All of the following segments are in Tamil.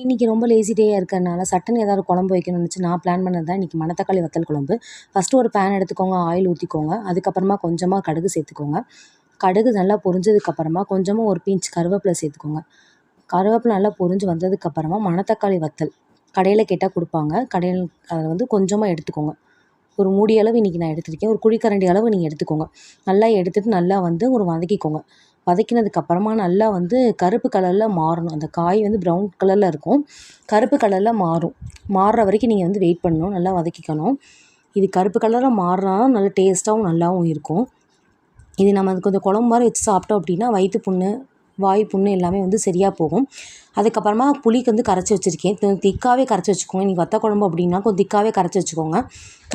இன்றைக்கி ரொம்ப லேசி டேயாக இருக்கிறனால சட்டுன்னு ஏதாவது குழம்பு வைக்கணும்னு நினச்சி நான் பிளான் பண்ணது தான் இன்றைக்கி மணத்தக்காளி வத்தல் குழம்பு. ஃபஸ்ட்டு ஒரு பேன் எடுத்துக்கோங்க, ஆயில் ஊற்றிக்கோங்க. அதுக்கப்புறமா கொஞ்சமாக கடுகு சேர்த்துக்கோங்க. கடுகு நல்லா பொரிஞ்சதுக்கப்புறமா கொஞ்சமாக ஒரு பிஞ்ச் கருவேப்பிலை சேர்த்துக்கோங்க. கருவேப்பிலை நல்லா பொரிஞ்சு வந்ததுக்கப்புறமா மணத்தக்காளி வத்தல் கடையில் கேட்டால் கொடுப்பாங்க. கடையில் அதை வந்து கொஞ்சமாக எடுத்துக்கோங்க. ஒரு மூடி அளவு இன்றைக்கி நான் எடுத்துருக்கேன். ஒரு குழிக்கரண்டி அளவு நீங்கள் எடுத்துக்கோங்க. நல்லா எடுத்துகிட்டு நல்லா வந்து ஒரு வதக்கிக்கோங்க. வதக்கினதுக்கப்புறமா நல்லா வந்து கருப்பு கலரில் மாறணும். அந்த காய் வந்து ப்ரௌன் கலரில் இருக்கும். கருப்பு கலரில் மாறும். மாறுற வரைக்கும் நீங்கள் வந்து வெயிட் பண்ணணும். நல்லா வதக்கிக்கணும். இது கருப்பு கலரில் மாறினா நல்லா டேஸ்ட்டாகவும் நல்லாவும் இருக்கும். இது நம்ம கொஞ்சம் குழம்பு மாதிரி வச்சு சாப்பிட்டோம் அப்படின்னா வயிற்று புண்ணு, வாய் புண்ணு எல்லாமே வந்து சரியாக போகும். அதுக்கப்புறமா புளிக்கு வந்து கரைச்சி வச்சுருக்கேன். திக்காகவே கரைச்சி வச்சுக்கோங்க. இன்றைக்கி வத்த குழம்பு அப்படின்னா கொஞ்சம் திக்காகவே கரைச்சி வச்சுக்கோங்க.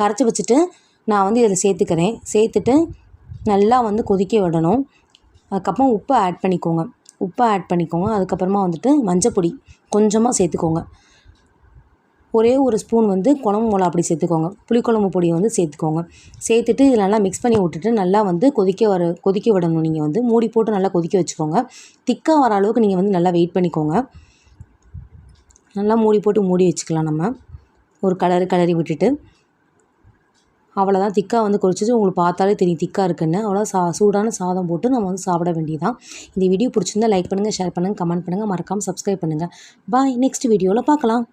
கரைச்சி வச்சுட்டு நான் வந்து இதில் சேர்த்துக்கிறேன். சேர்த்துட்டு நல்லா வந்து கொதிக்க விடணும். அதுக்கப்புறம் உப்பு ஆட் பண்ணிக்கோங்க. அதுக்கப்புறமா வந்துட்டு மஞ்சப்பொடி கொஞ்சமாக சேர்த்துக்கோங்க. ஒரே ஒரு ஸ்பூன் வந்து குழம்பு மிளகாப்பொடி சேர்த்துக்கோங்க. புளிக்குழம்பு பொடியை வந்து சேர்த்துக்கோங்க. சேர்த்துட்டு இதில் நல்லா மிக்ஸ் பண்ணி விட்டுட்டு நல்லா வந்து கொதிக்க விடணும். நீங்கள் வந்து மூடி போட்டு நல்லா கொதிக்க வச்சுக்கோங்க. திக்காக வர அளவுக்கு நீங்கள் வந்து நல்லா வெயிட் பண்ணிக்கோங்க. நல்லா மூடி போட்டு மூடி வச்சுக்கலாம். நம்ம ஒரு கிளறி விட்டுட்டு அவ்வளோதான். திக்காக வந்து கொதிச்சிட்டு உங்களுக்கு பார்த்தாலே தெரியும் திக்காக இருக்குன்னு. அவ்வளோ சூடான சாதம் போட்டு நம்ம வந்து சாப்பிட வேண்டியதான். இந்த வீடியோ பிடிச்சிருந்தா லைக் பண்ணுங்கள், ஷேர் பண்ணுங்கள், கமெண்ட் பண்ணுங்கள், மறக்காமல் சப்ஸ்கிரைப் பண்ணுங்கள். பாய். நெக்ஸ்ட் வீடியோவில் பார்க்கலாம்.